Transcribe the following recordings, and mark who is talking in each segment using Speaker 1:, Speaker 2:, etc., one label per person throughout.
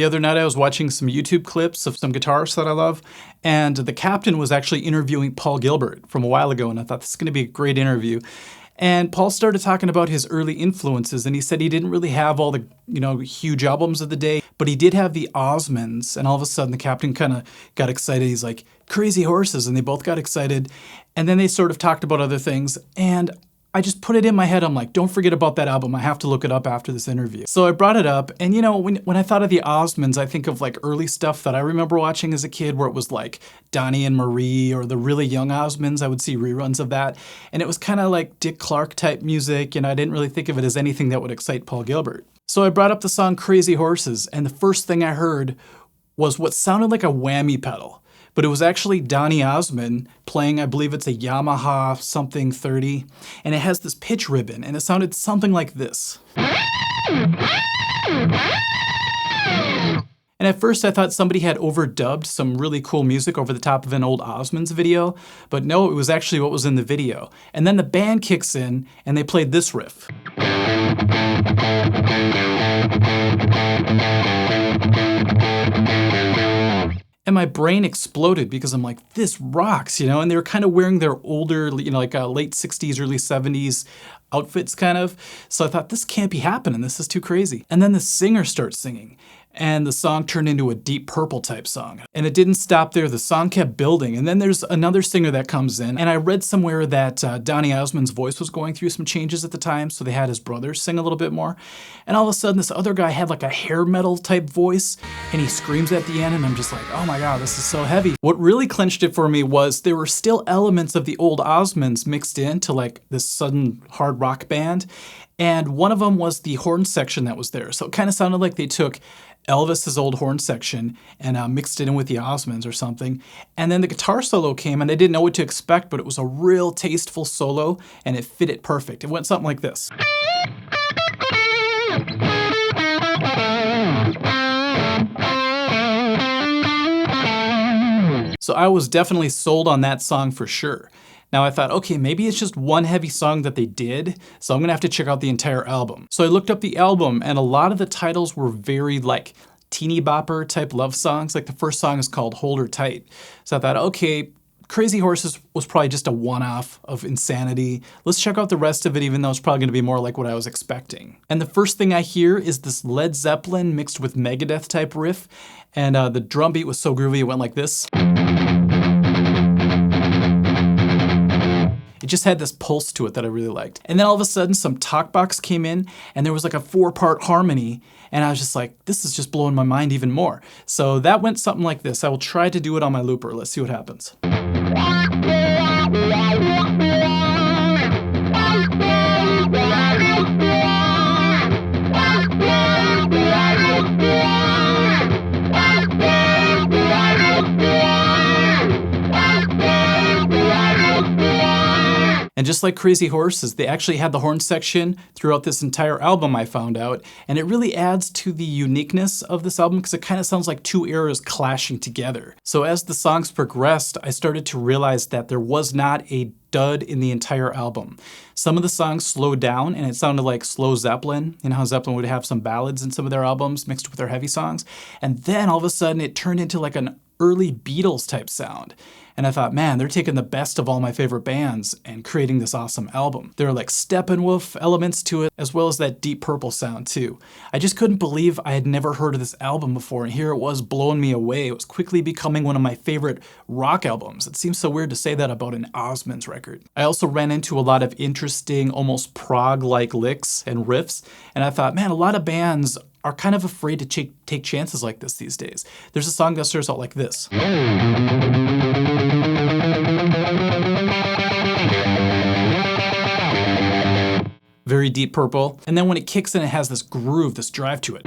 Speaker 1: The other night I was watching some YouTube clips of some guitarists that I love, and the captain was actually interviewing Paul Gilbert from a while ago, and I thought this is going to be a great interview. And Paul started talking about his early influences, and he said he didn't really have all the, huge albums of the day, but he did have the OSMONDS, and all of a sudden the captain kind of got excited. He's like, Crazy Horses, and they both got excited. And then they sort of talked about other things, and I just put it in my head. I'm like, don't forget about that album. I have to look it up after this interview. So I brought it up, and when I thought of the OSMONDS, I think of like early stuff that I remember watching as a kid where it was like Donnie and Marie or the really young OSMONDS. I would see reruns of that. And it was kind of like Dick Clark type music, and I didn't really think of it as anything that would excite Paul Gilbert. So I brought up the song Crazy Horses, and the first thing I heard was what sounded like a whammy pedal. But it was actually Donny Osmond playing, I believe it's a Yamaha something 30, and it has this pitch ribbon, and it sounded something like this. And at first I thought somebody had overdubbed some really cool music over the top of an old Osmonds video, but no, it was actually what was in the video. And then the band kicks in, and they played this riff. And my brain exploded because I'm like, this rocks, and they were kind of wearing their older, late 60s, early 70s outfits kind of. So I thought, this can't be happening. This is too crazy. And then the singer starts singing, and the song turned into a Deep Purple type song. And it didn't stop there. The song kept building. And then there's another singer that comes in. And I read somewhere that Donny Osmond's voice was going through some changes at the time, so they had his brother sing a little bit more. And all of a sudden, this other guy had like a hair metal type voice, and he screams at the end, and I'm just like, oh my God, this is so heavy. What really clinched it for me was there were still elements of the old Osmonds mixed into like this sudden hard rock band. And one of them was the horn section that was there. So it kind of sounded like they took Elvis's old horn section and mixed it in with the Osmonds or something. And then the guitar solo came, and I didn't know what to expect, but it was a real tasteful solo, and it fit it perfect. It went something like this. So I was definitely sold on that song for sure. Now I thought, okay, maybe it's just one heavy song that they did, so I'm gonna have to check out the entire album. So I looked up the album, and a lot of the titles were very like teeny bopper type love songs. Like the first song is called Hold Her Tight. So I thought, okay, Crazy Horses was probably just a one-off of insanity. Let's check out the rest of it, even though it's probably gonna be more like what I was expecting. And the first thing I hear is this Led Zeppelin mixed with Megadeth type riff, and the drum beat was so groovy, it went like this. It just had this pulse to it that I really liked. And then all of a sudden, some talk box came in, and there was like a 4-part harmony, and I was just like, this is just blowing my mind even more. So that went something like this. I will try to do it on my looper. Let's see what happens. And just like Crazy Horses, they actually had the horn section throughout this entire album, I found out, and it really adds to the uniqueness of this album because it kind of sounds like two eras clashing together. So as the songs progressed, I started to realize that there was not a dud in the entire album. Some of the songs slowed down, and it sounded like slow Zeppelin. You know how Zeppelin would have some ballads in some of their albums mixed with their heavy songs? And then all of a sudden it turned into like an early Beatles type sound. And I thought, man, they're taking the best of all my favorite bands and creating this awesome album. There are like Steppenwolf elements to it, as well as that Deep Purple sound too. I just couldn't believe I had never heard of this album before, and here it was blowing me away. It was quickly becoming one of my favorite rock albums. It seems so weird to say that about an Osmonds record. I also ran into a lot of interesting, almost prog-like licks and riffs, and I thought, man, a lot of bands are kind of afraid to take chances like this these days. There's a song that starts out like this. Very Deep Purple. And then when it kicks in, it has this groove, this drive to it.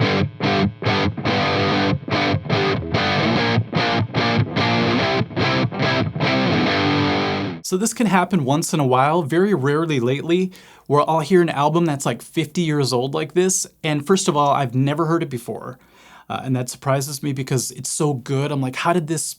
Speaker 1: So this can happen once in a while, very rarely lately, where I'll hear an album that's like 50 years old like this, and first of all, I've never heard it before, and that surprises me because it's so good. I'm like, how did this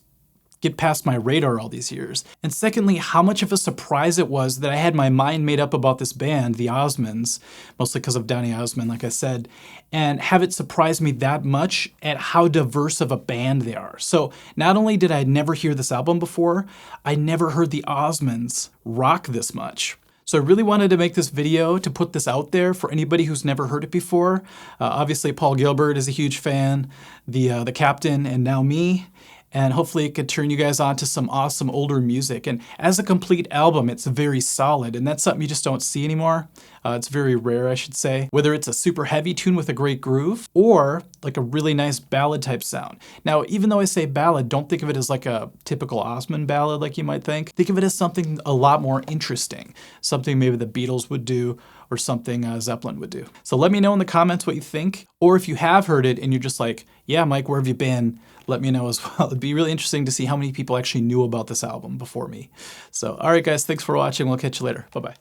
Speaker 1: get past my radar all these years. And secondly, how much of a surprise it was that I had my mind made up about this band, the OSMONDS, mostly because of Donny Osmond, like I said, and have it surprise me that much at how diverse of a band they are. So not only did I never hear this album before, I never heard the OSMONDS rock this much. So I really wanted to make this video to put this out there for anybody who's never heard it before. Obviously, Paul Gilbert is a huge fan, the Captain, and now me. And hopefully it could turn you guys on to some awesome older music. And as a complete album, it's very solid, and that's something you just don't see anymore. It's very rare, I should say. Whether it's a super heavy tune with a great groove, or like a really nice ballad type sound. Now, even though I say ballad, don't think of it as like a typical Osmond ballad like you might think. Think of it as something a lot more interesting. Something maybe the Beatles would do, or something Zeppelin would do. So let me know in the comments what you think, or if you have heard it and you're just like, yeah, Mike, where have you been? Let me know as well. It'd be really interesting to see how many people actually knew about this album before me. So, all right, guys, thanks for watching. We'll catch you later. Bye-bye.